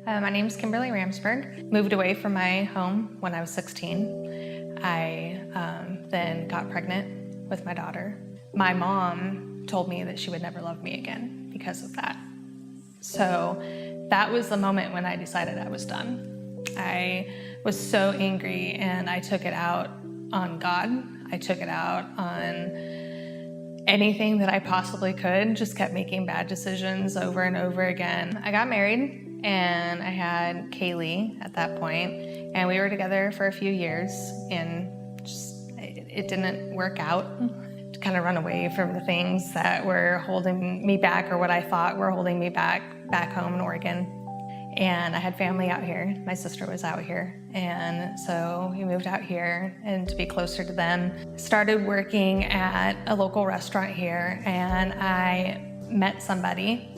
My name is Kimberly Ramsberg. Moved away from my home when I was 16. I then got pregnant with my daughter. My mom told me that she would never love me again because of that. So that was the moment when I decided I was done. I was so angry and I took it out on God. I took it out on anything that I possibly could, just kept making bad decisions over and over again. I got married and I had Kaylee at that point, and we were together for a few years, and it didn't work out. To kind of run away from the things that were holding me back, or what I thought were holding me back home in Oregon. And I had family out here. My sister was out here. And so we moved out here, and to be closer to them, started working at a local restaurant here, and I met somebody,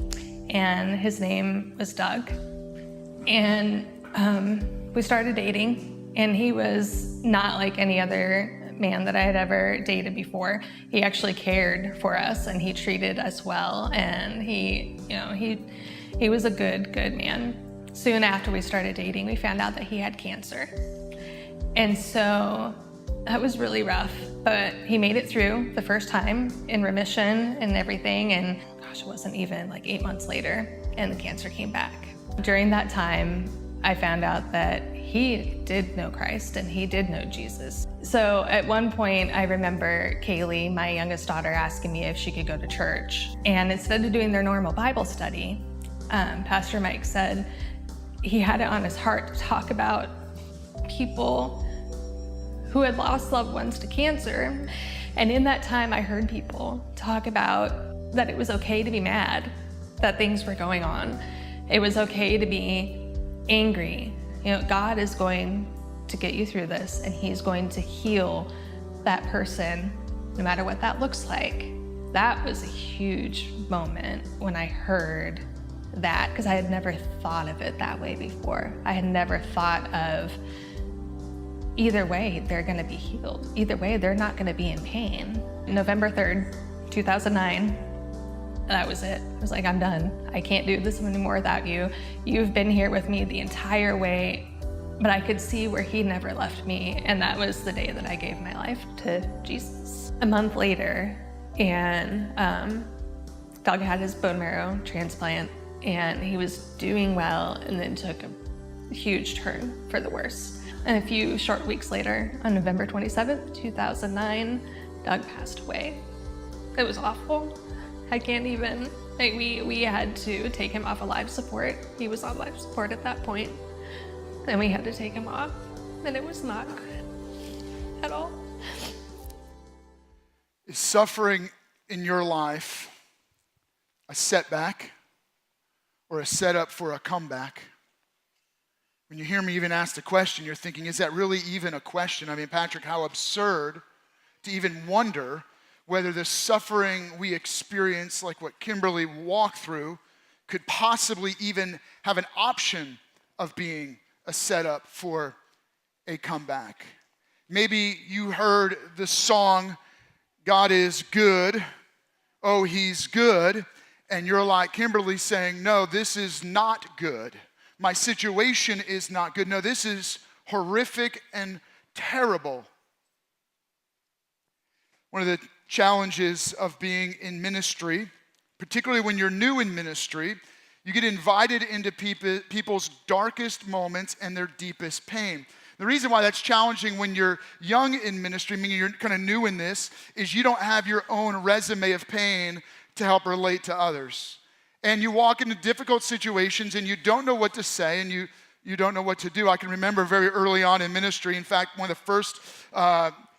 and his name was Doug. And we started dating, and he was not like any other man that I had ever dated before. He actually cared for us, and he treated us well, and he was a good man. Soon after we started dating, we found out that he had cancer. And so that was really rough, but he made it through the first time in remission and everything. And gosh, it wasn't even like 8 months later, and the cancer came back. During that time, I found out that he did know Christ and he did know Jesus. So at one point, I remember Kaylee, my youngest daughter, asking me if she could go to church. And instead of doing their normal Bible study, Pastor Mike said he had it on his heart to talk about people who had lost loved ones to cancer. And in that time, I heard people talk about that it was okay to be mad that things were going on. It was okay to be angry. You know, God is going to get you through this, and he's going to heal that person, no matter what that looks like. That was a huge moment when I heard that, because I had never thought of it that way before. I had never thought of either way, they're gonna be healed. Either way, they're not gonna be in pain. November 3rd, 2009, that was it. I was like, I'm done. I can't do this anymore without you. You've been here with me the entire way, but I could see where he never left me, and that was the day that I gave my life to Jesus. A month later, and Doug had his bone marrow transplant, and he was doing well, and then took a huge turn for the worse. And a few short weeks later, on November 27th, 2009, Doug passed away. It was awful. I can't even, like, we had to take him off of life support. He was on life support at that point, and we had to take him off, and it was not good at all. Is suffering in your life a setback or a setup for a comeback? When you hear me even ask the question, you're thinking, is that really even a question? I mean, Patrick, how absurd to even wonder whether the suffering we experience, like what Kimberly walked through, could possibly even have an option of being a setup for a comeback. Maybe you heard the song, God is good, oh, he's good, and you're like Kimberly saying, no, this is not good. My situation is not good. No, this is horrific and terrible. One of the challenges of being in ministry, particularly when you're new in ministry, you get invited into people's darkest moments and their deepest pain. The reason why that's challenging when you're young in ministry, meaning you're kind of new in this, is you don't have your own resume of pain to help relate to others. And you walk into difficult situations and you don't know what to say, and you don't know what to do. I can remember very early on in ministry, in fact, one of the first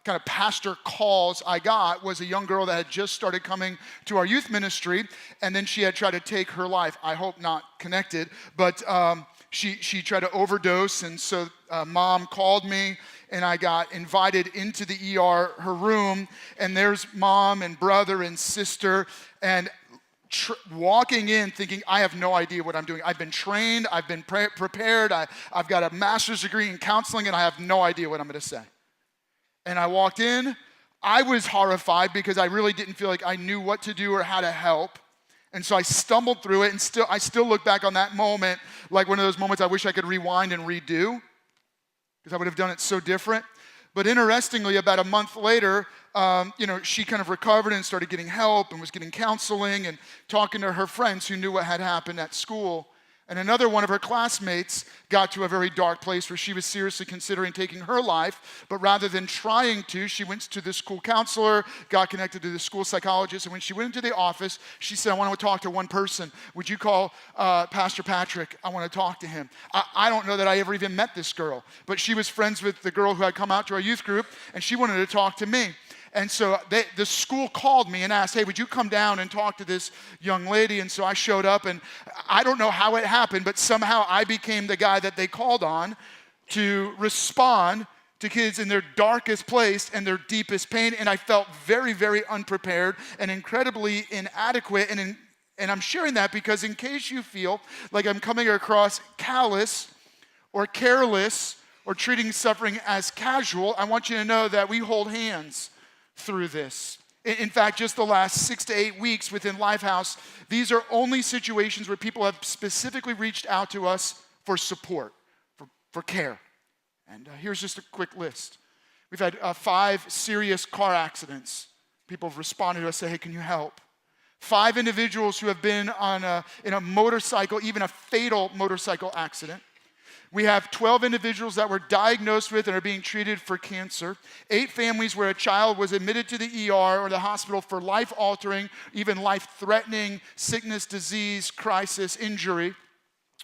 kind of pastor calls I got was a young girl that had just started coming to our youth ministry, and then she had tried to take her life. I hope not connected, but she tried to overdose, and so mom called me, and I got invited into the ER, her room, and there's mom and brother and sister, and walking in thinking, I have no idea what I'm doing. I've been trained, I've been prepared, I've got a master's degree in counseling, and I have no idea what I'm going to say. And I walked in, I was horrified because I really didn't feel like I knew what to do or how to help. And so I stumbled through it, and I still look back on that moment like one of those moments I wish I could rewind and redo, because I would have done it so different. But interestingly, about a month later, she kind of recovered and started getting help and was getting counseling and talking to her friends who knew what had happened at school. And another one of her classmates got to a very dark place where she was seriously considering taking her life, but rather than trying to, she went to the school counselor, got connected to the school psychologist, and when she went into the office, she said, I want to talk to one person. Would you call Pastor Patrick? I want to talk to him. I don't know that I ever even met this girl, but she was friends with the girl who had come out to our youth group, and she wanted to talk to me. And so the school called me and asked, hey, would you come down and talk to this young lady? And so I showed up, and I don't know how it happened, but somehow I became the guy that they called on to respond to kids in their darkest place and their deepest pain. And I felt very, very unprepared and incredibly inadequate. And I'm sharing that because in case you feel like I'm coming across callous or careless or treating suffering as casual, I want you to know that we hold hands through this. In fact, just the last 6 to 8 weeks within Lifehouse, these are only situations where people have specifically reached out to us for support, for care. And here's just a quick list. We've had 5 serious car accidents. People have responded to us, say, hey, can you help? 5 individuals who have been in a motorcycle, even a fatal motorcycle accident. We have 12 individuals that were diagnosed with and are being treated for cancer. 8 families where a child was admitted to the ER or the hospital for life-altering, even life-threatening sickness, disease, crisis, injury.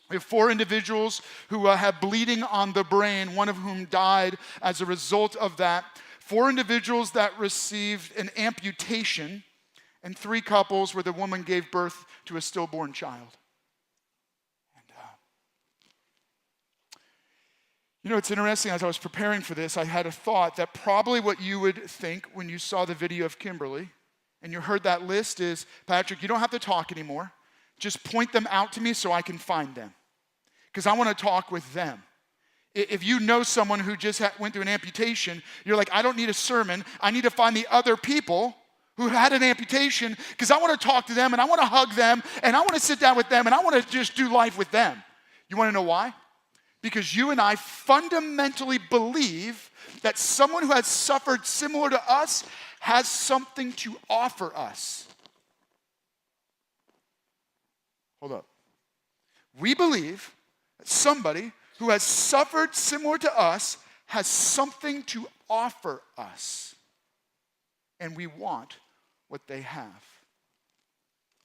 We have 4 individuals who have bleeding on the brain, one of whom died as a result of that. 4 individuals that received an amputation, and 3 couples where the woman gave birth to a stillborn child. It's interesting, as I was preparing for this, I had a thought that probably what you would think when you saw the video of Kimberly and you heard that list is, Patrick, you don't have to talk anymore. Just point them out to me so I can find them, because I want to talk with them. If you know someone who just went through an amputation, you're like, I don't need a sermon. I need to find the other people who had an amputation, because I want to talk to them and I want to hug them and I want to sit down with them and I want to just do life with them. You want to know why? Because you and I fundamentally believe that someone who has suffered similar to us has something to offer us. Hold up. We believe that somebody who has suffered similar to us has something to offer us. And we want what they have.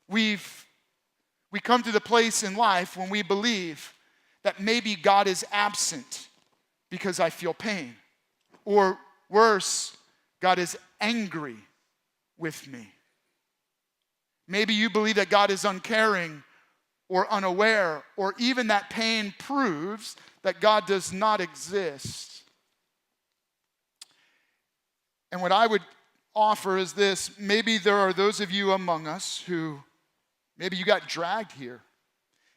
We come to the place in life when we believe that maybe God is absent because I feel pain. Or worse, God is angry with me. Maybe you believe that God is uncaring or unaware, or even that pain proves that God does not exist. And what I would offer is this: maybe there are those of you among us who, maybe you got dragged here.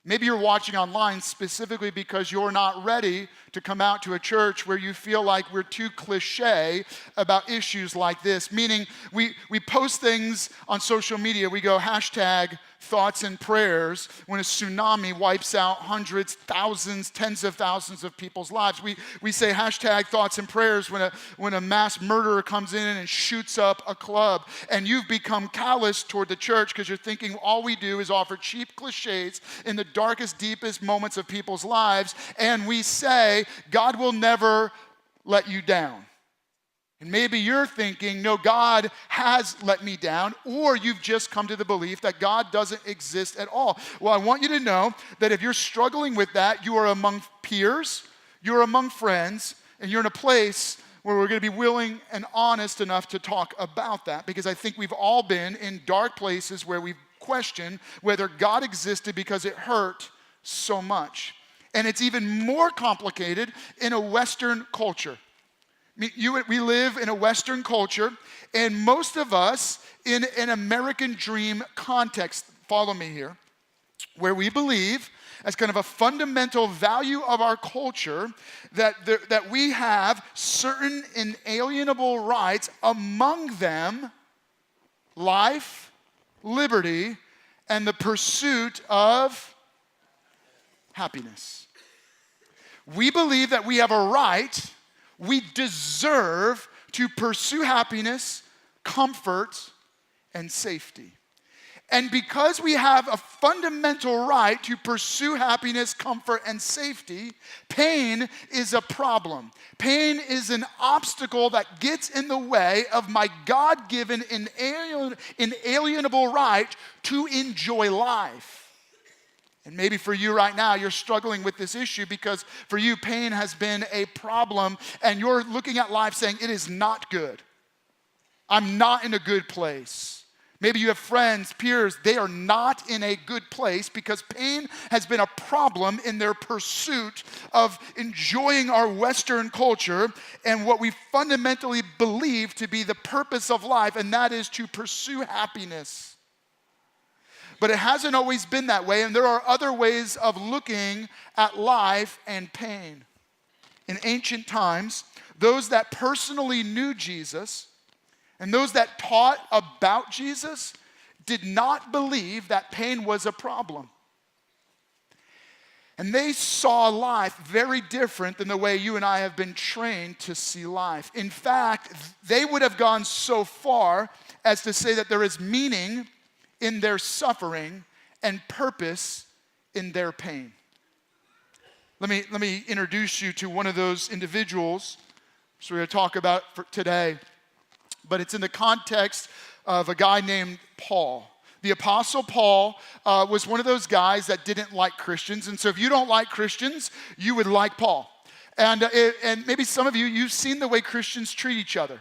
Maybe you're watching online specifically because you're not ready to come out to a church where you feel like we're too cliche about issues like this. Meaning, we post things on social media. We go hashtag thoughts and prayers when a tsunami wipes out hundreds, thousands, tens of thousands of people's lives. We say hashtag thoughts and prayers when a mass murderer comes in and shoots up a club. And you've become callous toward the church because you're thinking all we do is offer cheap cliches in the darkest, deepest moments of people's lives. And we say, God will never let you down. And maybe you're thinking, no, God has let me down, or you've just come to the belief that God doesn't exist at all. Well, I want you to know that if you're struggling with that, you are among peers, you're among friends, and you're in a place where we're going to be willing and honest enough to talk about that, because I think we've all been in dark places where we've questioned whether God existed because it hurt so much. And it's even more complicated in a Western culture. We live in a Western culture, and most of us in an American dream context, follow me here, where we believe as kind of a fundamental value of our culture that we have certain inalienable rights, among them life, liberty, and the pursuit of happiness. We believe that we have a right, we deserve to pursue happiness, comfort, and safety. And because we have a fundamental right to pursue happiness, comfort, and safety, pain is a problem. Pain is an obstacle that gets in the way of my God-given inalienable right to enjoy life. And maybe for you right now, you're struggling with this issue because for you, pain has been a problem and you're looking at life saying, it is not good. I'm not in a good place. Maybe you have friends, peers, they are not in a good place because pain has been a problem in their pursuit of enjoying our Western culture and what we fundamentally believe to be the purpose of life, and that is to pursue happiness. But it hasn't always been that way, and there are other ways of looking at life and pain. In ancient times, those that personally knew Jesus and those that taught about Jesus did not believe that pain was a problem. And they saw life very different than the way you and I have been trained to see life. In fact, they would have gone so far as to say that there is meaning in their suffering and purpose in their pain. Let me introduce you to one of those individuals so we're going to talk about for today. But it's in the context of a guy named Paul. The Apostle Paul was one of those guys that didn't like Christians. And so if you don't like Christians, you would like Paul. And maybe some of you, you've seen the way Christians treat each other.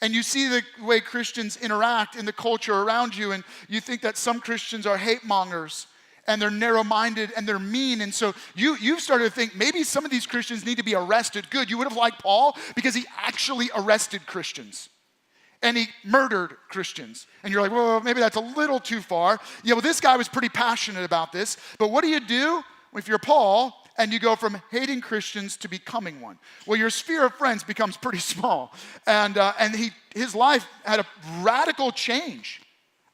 And you see the way Christians interact in the culture around you, and you think that some Christians are hate mongers, and they're narrow-minded, and they're mean. And so you've started to think, maybe some of these Christians need to be arrested. Good, you would have liked Paul because he actually arrested Christians. And he murdered Christians. And you're like, well, maybe that's a little too far. Yeah, well, this guy was pretty passionate about this. But what do you do if you're Paul and you go from hating Christians to becoming one? Well, your sphere of friends becomes pretty small. And his life had a radical change.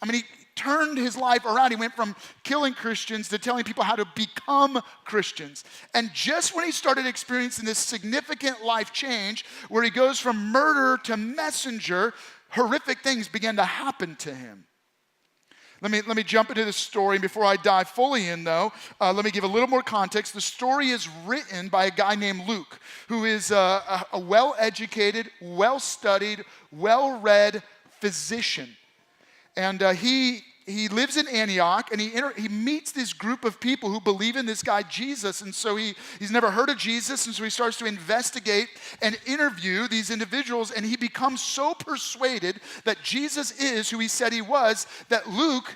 I mean, he turned his life around. He went from killing Christians to telling people how to become Christians. And just when he started experiencing this significant life change, where he goes from murder to messenger, horrific things began to happen to him. Let me jump into this story. Before I dive fully in, though, let me give a little more context. The story is written by a guy named Luke, who is a well-educated, well-studied, well-read physician. And he lives in Antioch, and he meets this group of people who believe in this guy Jesus. And so he's never heard of Jesus, and so he starts to investigate and interview these individuals, and he becomes so persuaded that Jesus is who he said he was, that Luke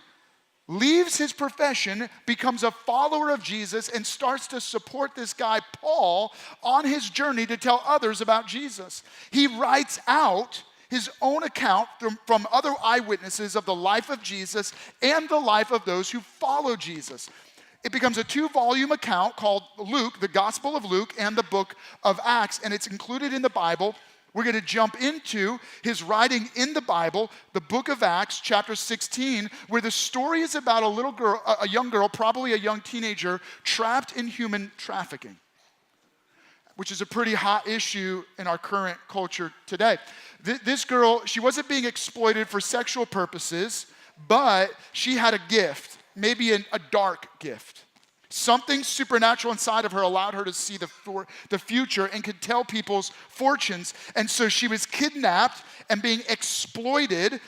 leaves his profession, becomes a follower of Jesus, and starts to support this guy Paul on his journey to tell others about Jesus. He writes out his own account from other eyewitnesses of the life of Jesus and the life of those who follow Jesus. It becomes a 2-volume account called Luke, the Gospel of Luke, and the book of Acts, and it's included in the Bible. We're going to jump into his writing in the Bible, the book of Acts, chapter 16, where the story is about a little girl, a young girl, probably a young teenager, trapped in human trafficking, which is a pretty hot issue in our current culture today. This girl, she wasn't being exploited for sexual purposes, but she had a gift, maybe a dark gift. Something supernatural inside of her allowed her to see the future and could tell people's fortunes. And so she was kidnapped and being exploited.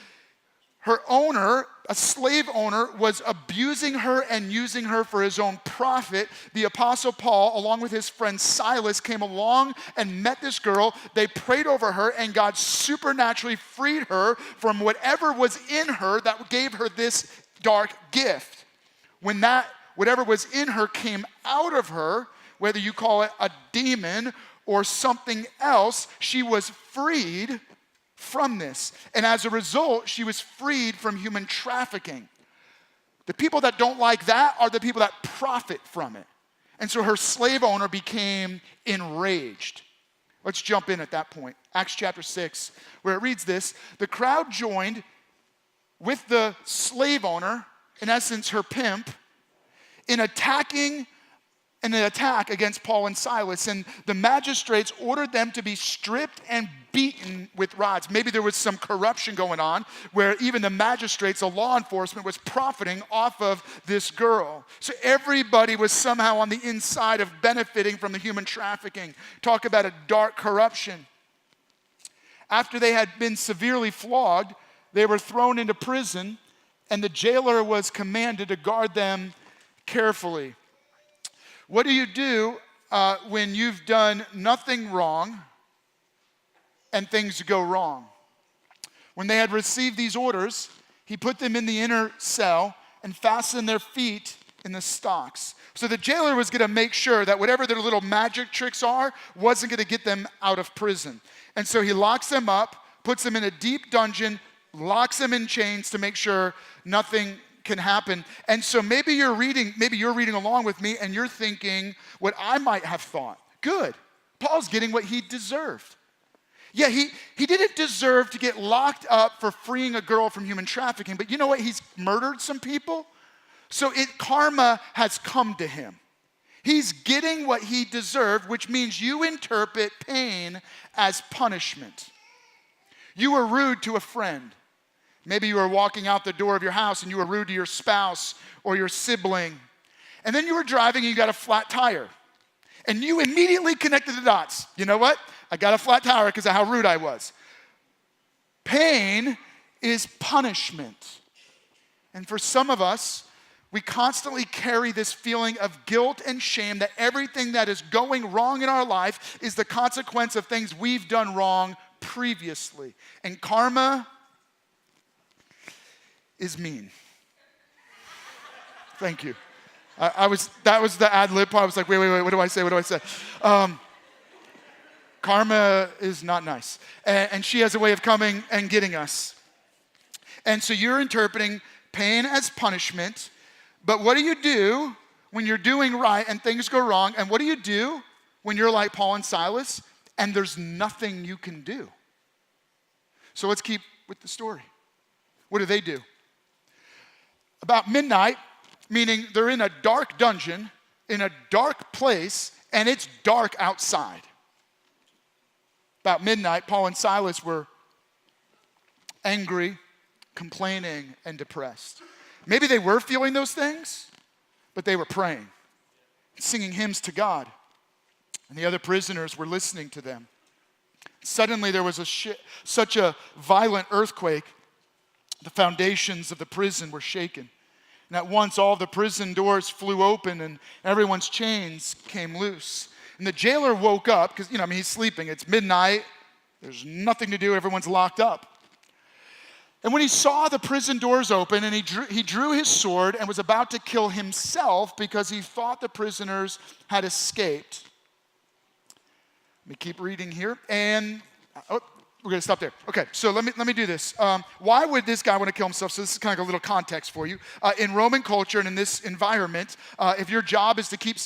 Her owner, a slave owner, was abusing her and using her for his own profit. The Apostle Paul, along with his friend Silas, came along and met this girl. They prayed over her, and God supernaturally freed her from whatever was in her that gave her this dark gift. When that whatever was in her came out of her, whether you call it a demon or something else, she was freed from this. And as a result, she was freed from human trafficking. The people that don't like that are the people that profit from it. And so her slave owner became enraged. Let's jump in at that point. Acts chapter 6, where it reads this: the crowd joined with the slave owner in essence, her pimp, in an attack against Paul and Silas, and the magistrates ordered them to be stripped and beaten with rods. Maybe there was some corruption going on where even the magistrates, the law enforcement, was profiting off of this girl. So everybody was somehow on the inside of benefiting from the human trafficking. Talk about a dark corruption. After they had been severely flogged, they were thrown into prison, and the jailer was commanded to guard them carefully. What do you do when you've done nothing wrong and things go wrong? When they had received these orders, he put them in the inner cell and fastened their feet in the stocks. So the jailer was going to make sure that whatever their little magic tricks are wasn't going to get them out of prison. And so he locks them up, puts them in a deep dungeon, locks them in chains to make sure nothing can happen. And so maybe you're reading along with me and you're thinking what I might have thought. Good. Paul's getting what he deserved. Yeah, he didn't deserve to get locked up for freeing a girl from human trafficking, but you know what? He's murdered some people. So karma has come to him. He's getting what he deserved, which means you interpret pain as punishment. You were rude to a friend. Maybe you were walking out the door of your house and you were rude to your spouse or your sibling. And then you were driving and you got a flat tire. And you immediately connected the dots. You know what? I got a flat tire because of how rude I was. Pain is punishment. And for some of us, we constantly carry this feeling of guilt and shame that everything that is going wrong in our life is the consequence of things we've done wrong previously. And karma is mean. Thank you. That was the ad lib part. I was like, wait, what do I say? Karma is not nice. And she has a way of coming and getting us. And so you're interpreting pain as punishment. But what do you do when you're doing right and things go wrong? And what do you do when you're like Paul and Silas and there's nothing you can do? So let's keep with the story. What do? About midnight, meaning they're in a dark dungeon, in a dark place, and it's dark outside. About midnight, Paul and Silas were angry, complaining, and depressed. Maybe they were feeling those things, but they were praying, singing hymns to God, and the other prisoners were listening to them. Suddenly, there was such a violent earthquake, the foundations of the prison were shaken. And at once, all the prison doors flew open and everyone's chains came loose. And the jailer woke up, because, he's sleeping. It's midnight. There's nothing to do. Everyone's locked up. And when he saw the prison doors open, and he drew his sword and was about to kill himself because he thought the prisoners had escaped. Let me keep reading here. And we're going to stop there. Okay, so let me do this. Why would this guy want to kill himself? So this is kind of a little context for you. In Roman culture and in this environment, if your job is to keep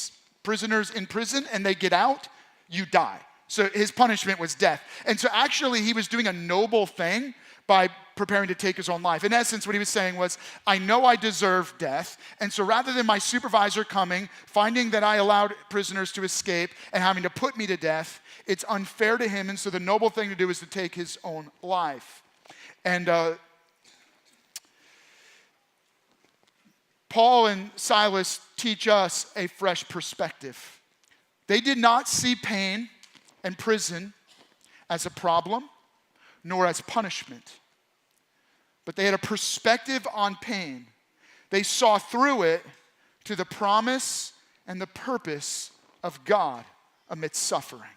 prisoners in prison and they get out, you die. So his punishment was death. And so actually he was doing a noble thing by preparing to take his own life. In essence, what he was saying was, I know I deserve death, and so rather than my supervisor coming, finding that I allowed prisoners to escape and having to put me to death, it's unfair to him, and so the noble thing to do is to take his own life. And Paul and Silas teach us a fresh perspective. They did not see pain and prison as a problem, nor as punishment. But they had a perspective on pain. They saw through it to the promise and the purpose of God amidst suffering.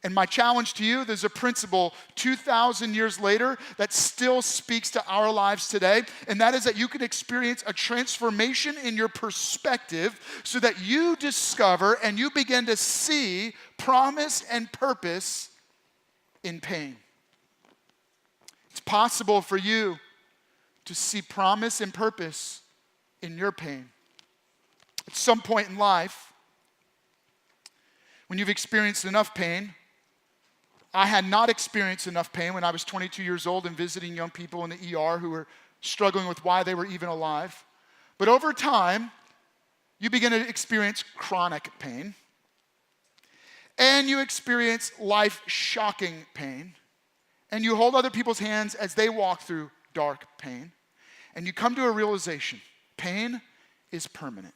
And my challenge to you, there's a principle 2,000 years later that still speaks to our lives today, and that is that you can experience a transformation in your perspective so that you discover and you begin to see promise and purpose in pain. It's possible for you to see promise and purpose in your pain. At some point in life, when you've experienced enough pain, I had not experienced enough pain when I was 22 years old and visiting young people in the ER who were struggling with why they were even alive. But over time, you begin to experience chronic pain, and you experience life-shocking pain, and you hold other people's hands as they walk through dark pain, and you come to a realization: pain is permanent.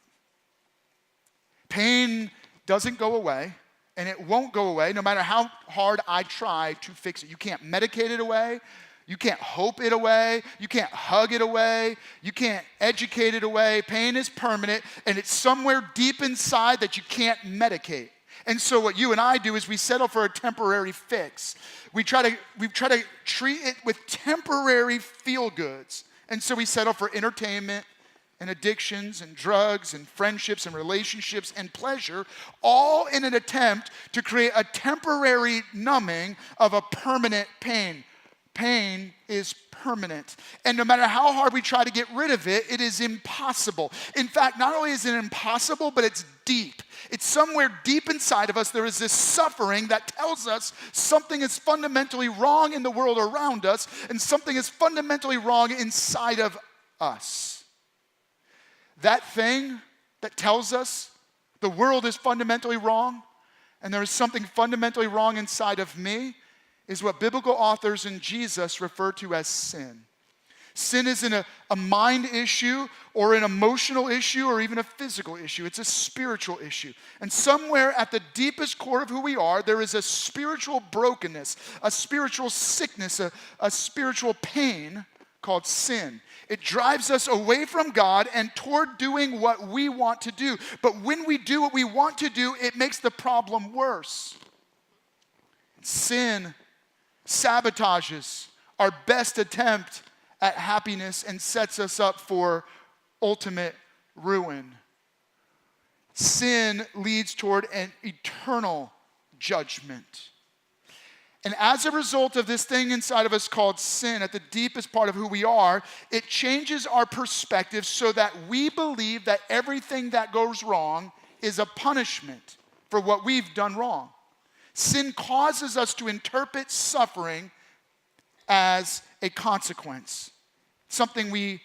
Pain doesn't go away, and it won't go away no matter how hard I try to fix it. You can't medicate it away. You can't hope it away. You can't hug it away. You can't educate it away. Pain is permanent, and it's somewhere deep inside that you can't medicate. And so what you and I do is we settle for a temporary fix. We try to treat it with temporary feel-goods. And so we settle for entertainment and addictions and drugs and friendships and relationships and pleasure, all in an attempt to create a temporary numbing of a permanent pain. Pain is permanent. And no matter how hard we try to get rid of it, it is impossible. In fact, not only is it impossible, but it's deep. It's somewhere deep inside of us. There is this suffering that tells us something is fundamentally wrong in the world around us, and something is fundamentally wrong inside of us. That thing that tells us the world is fundamentally wrong, and there is something fundamentally wrong inside of me, is what biblical authors and Jesus refer to as sin. Sin isn't a mind issue or an emotional issue or even a physical issue. It's a spiritual issue. And somewhere at the deepest core of who we are, there is a spiritual brokenness, a spiritual sickness, a spiritual pain called sin. It drives us away from God and toward doing what we want to do. But when we do what we want to do, it makes the problem worse. Sin sabotages our best attempt at happiness and sets us up for ultimate ruin. Sin leads toward an eternal judgment. And as a result of this thing inside of us called sin, at the deepest part of who we are, it changes our perspective so that we believe that everything that goes wrong is a punishment for what we've done wrong. Sin causes us to interpret suffering as a consequence, something we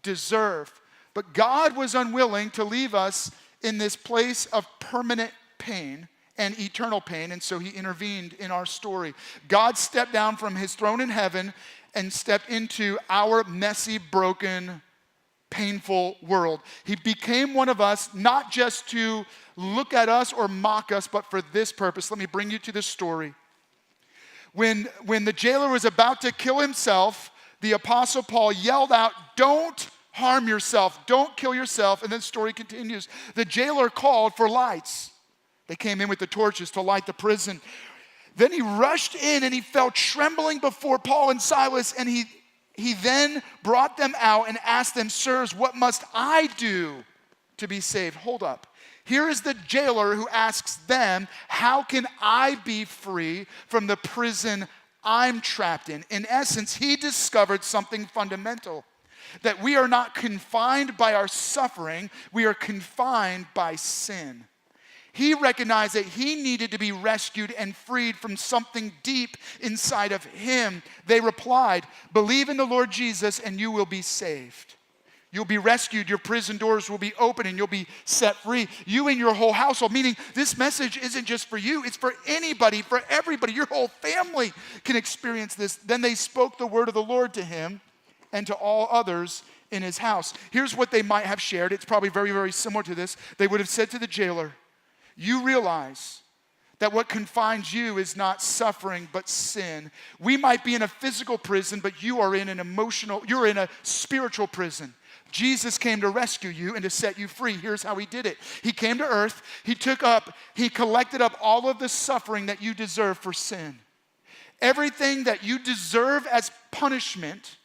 deserve. But God was unwilling to leave us in this place of permanent pain and eternal pain, and so he intervened in our story. God stepped down from his throne in heaven and stepped into our messy, broken, painful world. He became one of us, not just to look at us or mock us, but for this purpose. Let me bring you to this story. When the jailer was about to kill himself, the Apostle Paul yelled out, "Don't harm yourself, don't kill yourself." And then the story continues. The jailer called for lights. They came in with the torches to light the prison. Then he rushed in and he fell trembling before Paul and Silas, and he then brought them out and asked them, "Sirs, what must I do to be saved?" Hold up. Here is the jailer who asks them, "How can I be free from the prison I'm trapped in?" In essence, he discovered something fundamental, that we are not confined by our suffering, we are confined by sin. He recognized that he needed to be rescued and freed from something deep inside of him. They replied, "Believe in the Lord Jesus and you will be saved." You'll be rescued, your prison doors will be open, and you'll be set free. You and your whole household, meaning this message isn't just for you, it's for anybody, for everybody. Your whole family can experience this. Then they spoke the word of the Lord to him and to all others in his house. Here's what they might have shared. It's probably very, very similar to this. They would have said to the jailer, "You realize that what confines you is not suffering, but sin. We might be in a physical prison, but you're in a spiritual prison. Jesus came to rescue you and to set you free. Here's how he did it. He came to earth, he collected up all of the suffering that you deserve for sin. Everything that you deserve as punishment,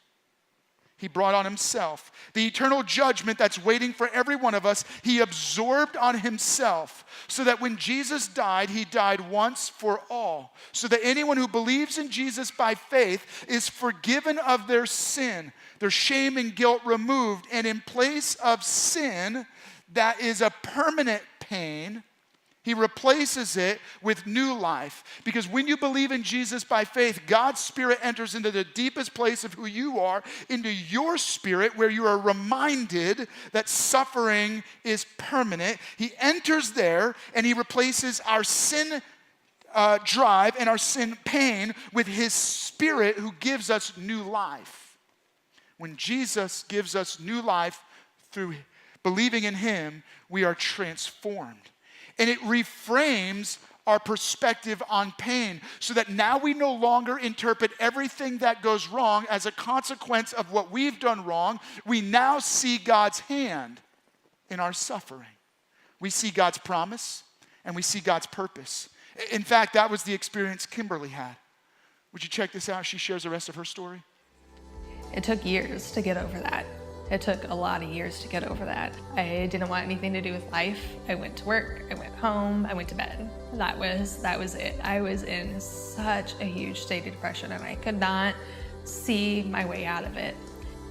he brought on himself. The eternal judgment that's waiting for every one of us, he absorbed on himself, so that when Jesus died, he died once for all. So that anyone who believes in Jesus by faith is forgiven of their sin, their shame and guilt removed, and in place of sin, that is a permanent pain, He replaces it with new life. Because when you believe in Jesus by faith, God's Spirit enters into the deepest place of who you are, into your spirit, where you are reminded that suffering is permanent. He enters there and he replaces our sin drive and our sin pain with his Spirit who gives us new life. When Jesus gives us new life through believing in him, we are transformed. And it reframes our perspective on pain so that now we no longer interpret everything that goes wrong as a consequence of what we've done wrong. We now see God's hand in our suffering. We see God's promise and we see God's purpose. In fact, that was the experience Kimberly had. Would you check this out? She shares the rest of her story. It took years to get over that. It took a lot of years to get over that. I didn't want anything to do with life. I went to work, I went home, I went to bed. That was it. I was in such a huge state of depression and I could not see my way out of it.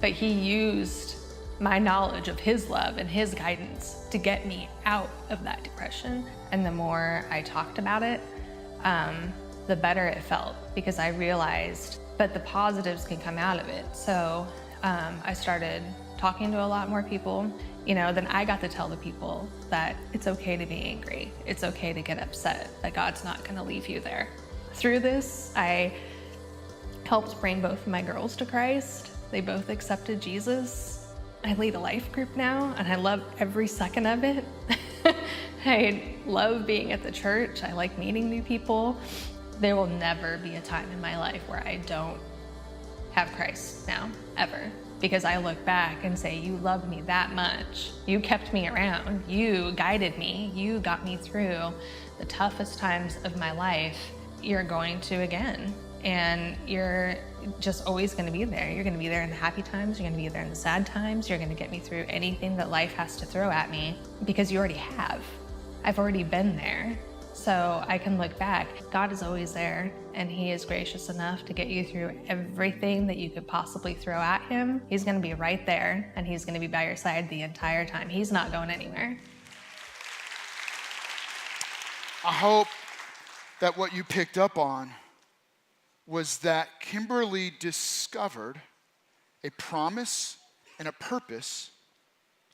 But he used my knowledge of his love and his guidance to get me out of that depression. And the more I talked about it, the better it felt, because I realized, but the positives can come out of it. So I started talking to a lot more people, then I got to tell the people that it's okay to be angry. It's okay to get upset, that God's not gonna leave you there. Through this, I helped bring both of my girls to Christ. They both accepted Jesus. I lead a life group now and I love every second of it. I love being at the church. I like meeting new people. There will never be a time in my life where I don't have Christ now, ever. Because I look back and say, you loved me that much. You kept me around. You guided me. You got me through the toughest times of my life. You're going to again. And you're just always gonna be there. You're gonna be there in the happy times. You're gonna be there in the sad times. You're gonna get me through anything that life has to throw at me, because you already have. I've already been there. So I can look back. God is always there, and he is gracious enough to get you through everything that you could possibly throw at him. He's gonna be right there, and he's gonna be by your side the entire time. He's not going anywhere. I hope that what you picked up on was that Kimberly discovered a promise and a purpose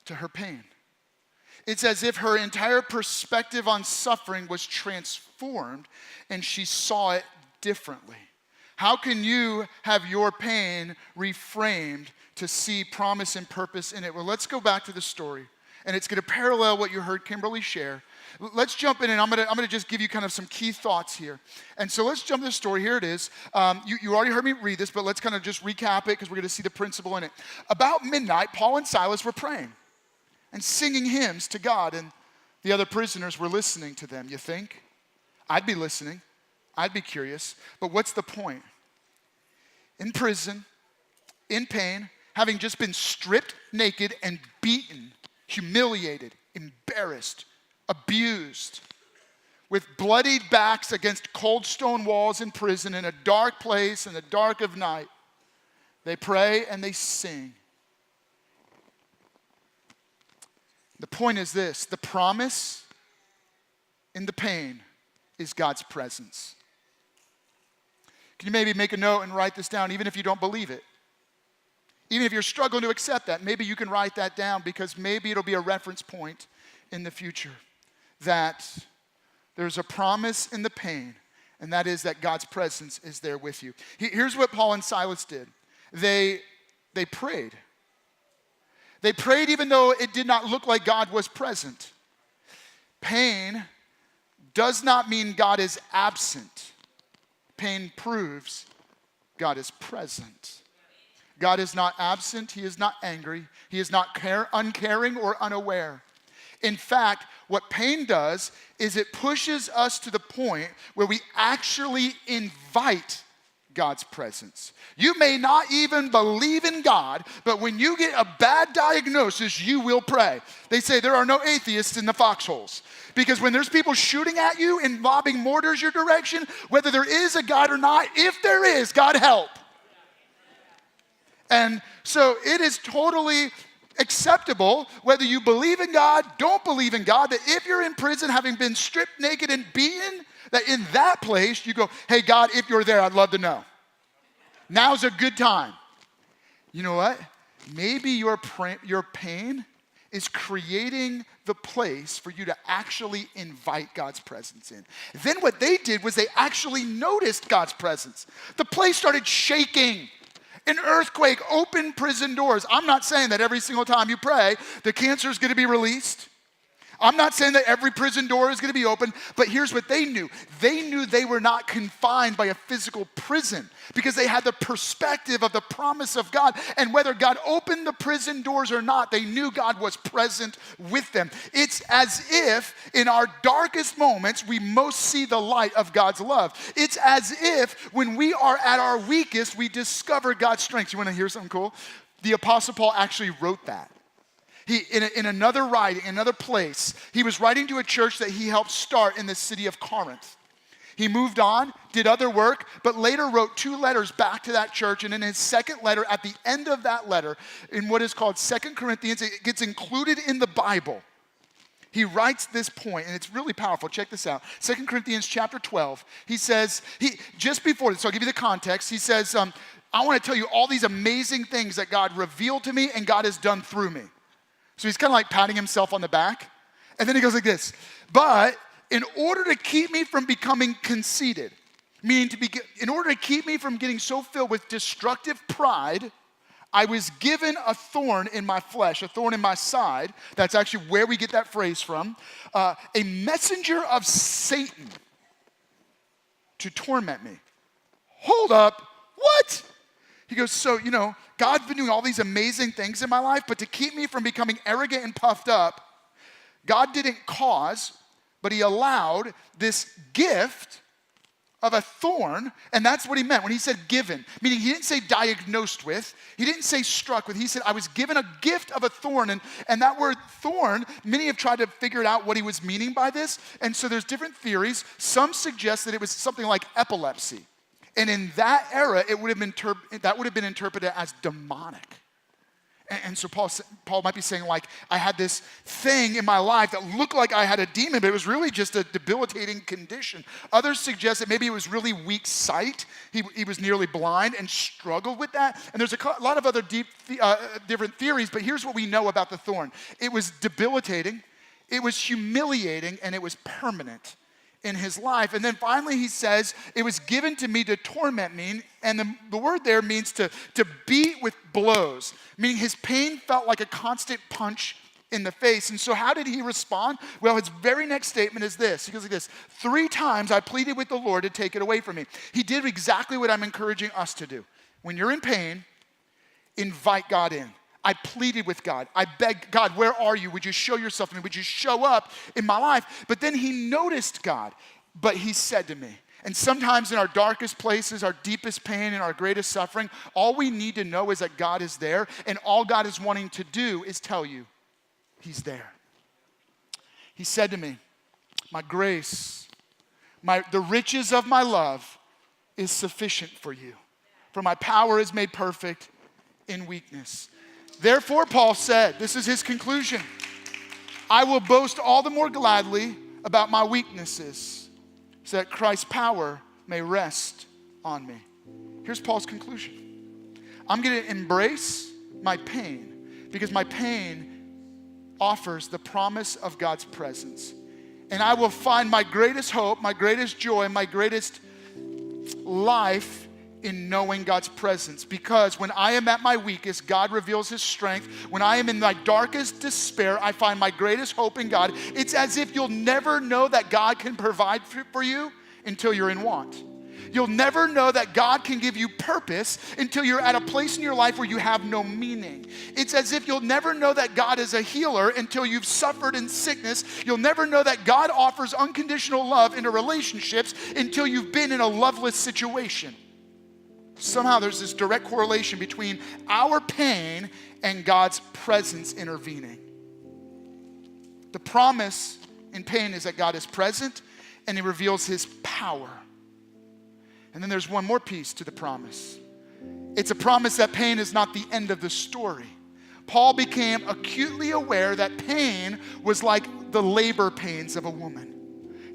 to her pain. It's as if her entire perspective on suffering was transformed and she saw it differently. How can you have your pain reframed to see promise and purpose in it? Well, let's go back to the story, and it's going to parallel what you heard Kimberly share. Let's jump in, and I'm gonna just give you kind of some key thoughts here. And so let's jump to the story. Here it is. You already heard me read this, but let's kind of just recap it because we're going to see the principle in it. About midnight, Paul and Silas were praying and singing hymns to God, and the other prisoners were listening to them. You think? I'd be listening. I'd be curious. But what's the point? In prison, in pain, having just been stripped naked and beaten, humiliated, embarrassed, abused, with bloodied backs against cold stone walls in prison, in a dark place, in the dark of night, they pray and they sing. The point is this: the promise in the pain is God's presence. Can you maybe make a note and write this down, even if you don't believe it? Even if you're struggling to accept that, maybe you can write that down, because maybe it'll be a reference point in the future. That there's a promise in the pain, and that is that God's presence is there with you. Here's what Paul and Silas did. They prayed. They prayed even though it did not look like God was present. Pain does not mean God is absent. Pain proves God is present. God is not absent. He is not angry. He is not uncaring or unaware. In fact, what pain does is it pushes us to the point where we actually invite God's presence. You may not even believe in God, but when you get a bad diagnosis, you will pray. They say there are no atheists in the foxholes, because when there's people shooting at you and lobbing mortars your direction, whether there is a God or not, if there is, God help. And so it is totally acceptable, whether you believe in God, don't believe in God, that if you're in prison having been stripped naked and beaten, that in that place you go, hey God, if you're there, I'd love to know. Now's a good time. You know what? Maybe your pain is creating the place for you to actually invite God's presence in. Then what they did was they actually noticed God's presence. The place started shaking. An earthquake opened prison doors. I'm not saying that every single time you pray, the cancer is going to be released. I'm not saying that every prison door is going to be open, but here's what they knew. They knew they were not confined by a physical prison because they had the perspective of the promise of God. And whether God opened the prison doors or not, they knew God was present with them. It's as if in our darkest moments, we most see the light of God's love. It's as if when we are at our weakest, we discover God's strength. You want to hear something cool? The Apostle Paul actually wrote that. In another writing, another place, he was writing to a church that he helped start in the city of Corinth. He moved on, did other work, but later wrote 2 letters back to that church. And in his second letter, at the end of that letter, in what is called 2 Corinthians, it gets included in the Bible. He writes this point, and it's really powerful. Check this out. 2 Corinthians chapter 12, he says, just before this, so I'll give you the context. He says, I want to tell you all these amazing things that God revealed to me and God has done through me. So he's kind of like patting himself on the back. And then he goes like this, but in order to keep me from becoming conceited, meaning in order to keep me from getting so filled with destructive pride, I was given a thorn in my flesh, a thorn in my side. That's actually where we get that phrase from. A messenger of Satan to torment me. Hold up, what? He goes, so, God's been doing all these amazing things in my life, but to keep me from becoming arrogant and puffed up, God didn't cause, but he allowed this gift of a thorn, and that's what he meant when he said given, meaning he didn't say diagnosed with, he didn't say struck with, he said I was given a gift of a thorn, and that word thorn, many have tried to figure out what he was meaning by this, and so there's different theories. Some suggest that it was something like epilepsy. And in that era, that would have been interpreted as demonic. And so Paul might be saying, like, I had this thing in my life that looked like I had a demon, but it was really just a debilitating condition. Others suggest that maybe it was really weak sight. He was nearly blind and struggled with that. And there's a lot of other different theories, but here's what we know about the thorn. It was debilitating, it was humiliating, and it was permanent in his life. And then finally he says, it was given to me to torment me. And the word there means to beat with blows, meaning his pain felt like a constant punch in the face. And so how did he respond? Well, his very next statement is this. He goes like this, 3 times I pleaded with the Lord to take it away from me. He did exactly what I'm encouraging us to do. When you're in pain, invite God in. I pleaded with God. I begged, God, where are you? Would you show yourself to me? Would you show up in my life? But then he noticed God, but he said to me, and sometimes in our darkest places, our deepest pain and our greatest suffering, all we need to know is that God is there, and all God is wanting to do is tell you he's there. He said to me, my grace, the riches of my love is sufficient for you, for my power is made perfect in weakness. Therefore, Paul said, this is his conclusion, I will boast all the more gladly about my weaknesses so that Christ's power may rest on me. Here's Paul's conclusion. I'm going to embrace my pain because my pain offers the promise of God's presence. And I will find my greatest hope, my greatest joy, my greatest life in knowing God's presence, because when I am at my weakest, God reveals his strength. When I am in my darkest despair, I find my greatest hope in God. It's as if you'll never know that God can provide for you until you're in want. You'll never know that God can give you purpose until you're at a place in your life where you have no meaning. It's as if you'll never know that God is a healer until you've suffered in sickness. You'll never know that God offers unconditional love into relationships until you've been in a loveless situation. Somehow there's this direct correlation between our pain and God's presence intervening. The promise in pain is that God is present and he reveals his power. And then there's one more piece to the promise. It's a promise that pain is not the end of the story. Paul became acutely aware that pain was like the labor pains of a woman.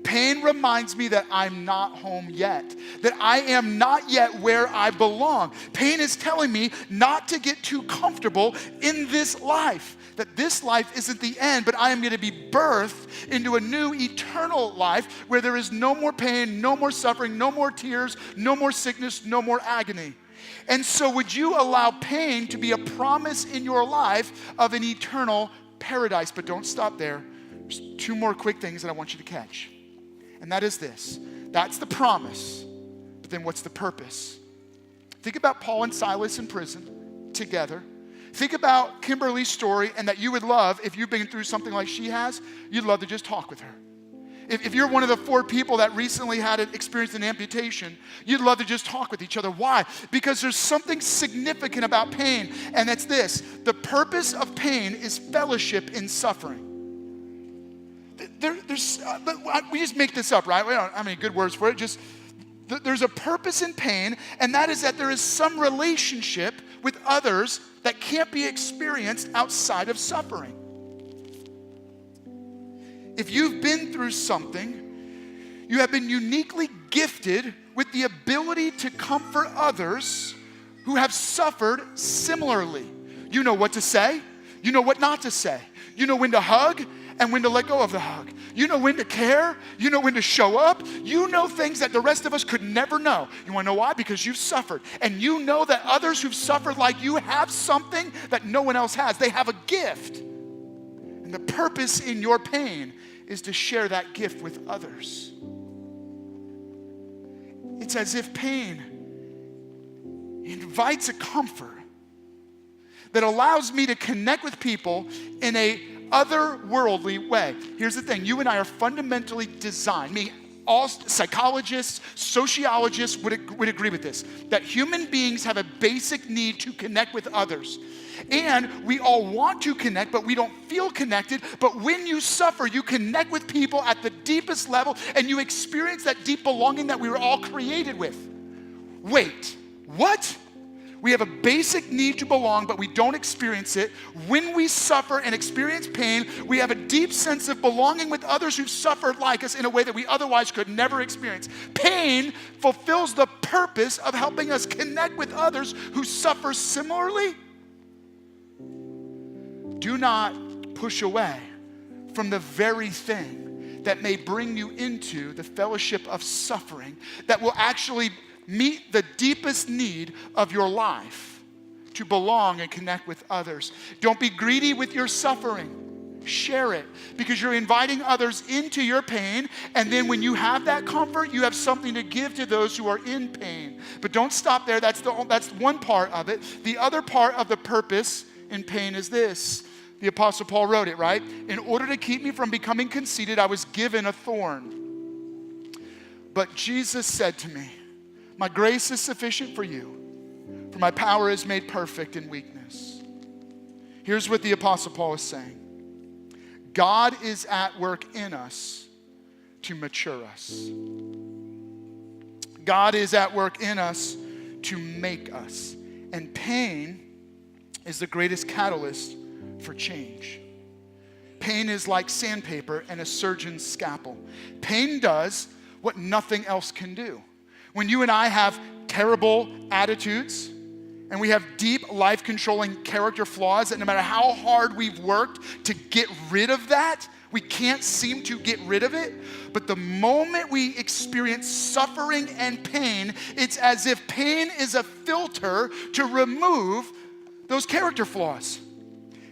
Pain reminds me that I'm not home yet, that I am not yet where I belong. Pain is telling me not to get too comfortable in this life, that this life isn't the end, but I am going to be birthed into a new eternal life where there is no more pain, no more suffering, no more tears, no more sickness, no more agony. And so would you allow pain to be a promise in your life of an eternal paradise? But don't stop there. There's two more quick things that I want you to catch. And that is this. That's the promise. But then what's the purpose? Think about Paul and Silas in prison together. Think about Kimberly's story, and that you would love, if you've been through something like she has, you'd love to just talk with her. If you're one of the 4 people that recently had experienced an amputation, you'd love to just talk with each other. Why? Because there's something significant about pain, and that's this. The purpose of pain is fellowship in suffering. We just make this up, right? We don't have any good words for it. There's a purpose in pain, and that is that there is some relationship with others that can't be experienced outside of suffering. If you've been through something, you have been uniquely gifted with the ability to comfort others who have suffered similarly. You know what to say. You know what not to say. You know when to hug and when to let go of the hug. You know when to care. You know when to show up. You know things that the rest of us could never know. You want to know why? Because you've suffered. And you know that others who've suffered like you have something that no one else has. They have a gift. And the purpose in your pain is to share that gift with others. It's as if pain invites a comfort that allows me to connect with people in a otherworldly way. Here's the thing, you and I are fundamentally designed, all psychologists, sociologists would agree with this, that human beings have a basic need to connect with others. And we all want to connect, but we don't feel connected. But when you suffer, you connect with people at the deepest level, and you experience that deep belonging that we were all created with. Wait, what? We have a basic need to belong, but we don't experience it. When we suffer and experience pain, we have a deep sense of belonging with others who've suffered like us in a way that we otherwise could never experience. Pain fulfills the purpose of helping us connect with others who suffer similarly. Do not push away from the very thing that may bring you into the fellowship of suffering that will actually meet the deepest need of your life, to belong and connect with others. Don't be greedy with your suffering. Share it, because you're inviting others into your pain, and then when you have that comfort, you have something to give to those who are in pain. But don't stop there. That's one part of it. The other part of the purpose in pain is this. The Apostle Paul wrote it, right? In order to keep me from becoming conceited, I was given a thorn. But Jesus said to me, my grace is sufficient for you, for my power is made perfect in weakness. Here's what the Apostle Paul is saying. God is at work in us to mature us. God is at work in us to make us. And pain is the greatest catalyst for change. Pain is like sandpaper and a surgeon's scalpel. Pain does what nothing else can do. When you and I have terrible attitudes and we have deep life-controlling character flaws that no matter how hard we've worked to get rid of that, we can't seem to get rid of it. But the moment we experience suffering and pain, it's as if pain is a filter to remove those character flaws.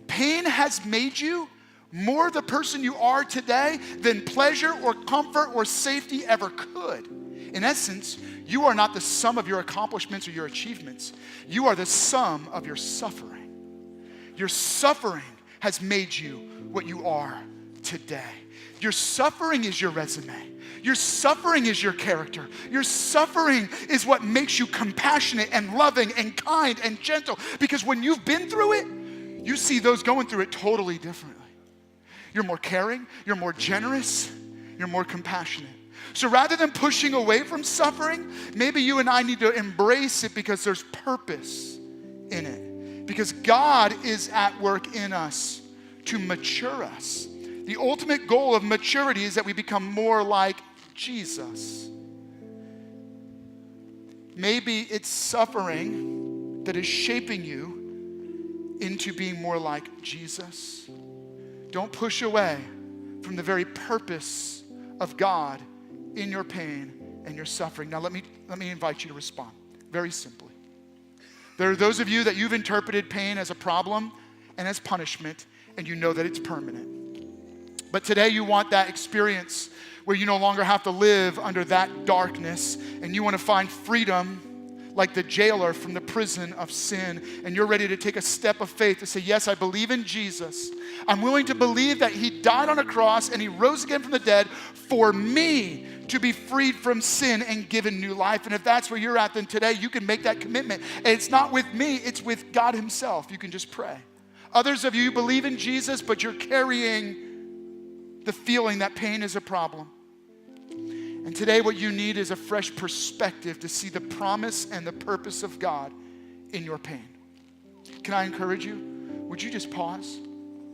Pain has made you more the person you are today than pleasure or comfort or safety ever could. In essence, you are not the sum of your accomplishments or your achievements. You are the sum of your suffering. Your suffering has made you what you are today. Your suffering is your resume. Your suffering is your character. Your suffering is what makes you compassionate and loving and kind and gentle. Because when you've been through it, you see those going through it totally differently. You're more caring, you're more generous, you're more compassionate. So rather than pushing away from suffering, maybe you and I need to embrace it because there's purpose in it. because God is at work in us to mature us. The ultimate goal of maturity is that we become more like Jesus. Maybe it's suffering that is shaping you into being more like Jesus. Don't push away from the very purpose of God in your pain and your suffering. Now let me invite you to respond very simply. There are those of you that you've interpreted pain as a problem and as punishment, and you know that it's permanent. But today you want that experience where you no longer have to live under that darkness, and you want to find freedom like the jailer from the prison of sin, and you're ready to take a step of faith to say, yes, I believe in Jesus. I'm willing to believe that he died on a cross and he rose again from the dead for me to be freed from sin and given new life. And if that's where you're at, then today you can make that commitment. And it's not with me, it's with God himself. You can just pray. Others of you believe in Jesus, but you're carrying the feeling that pain is a problem. And today what you need is a fresh perspective to see the promise and the purpose of God in your pain. Can I encourage you? Would you just pause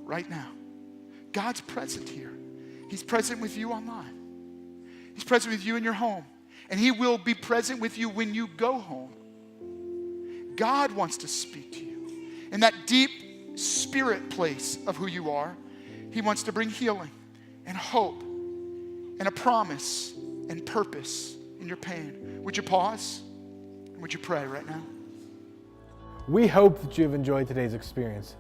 right now? God's present here. He's present with you online. He's present with you in your home. And he will be present with you when you go home. God wants to speak to you. In that deep spirit place of who you are, he wants to bring healing and hope and a promise and purpose in your pain. Would you pause? Would you pray right now? We hope that you have enjoyed today's experience.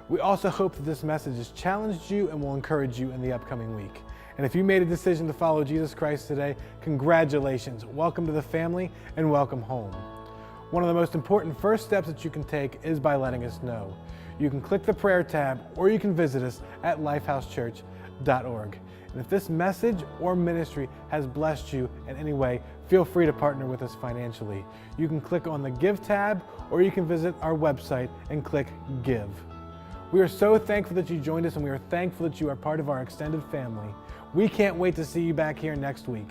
We also hope that this message has challenged you and will encourage you in the upcoming week. And if you made a decision to follow Jesus Christ today, congratulations. Welcome to the family and welcome home. One of the most important first steps that you can take is by letting us know. You can click the prayer tab or you can visit us at lifehousechurch.org. And if this message or ministry has blessed you in any way, feel free to partner with us financially. You can click on the Give tab or you can visit our website and click Give. We are so thankful that you joined us, and we are thankful that you are part of our extended family. We can't wait to see you back here next week.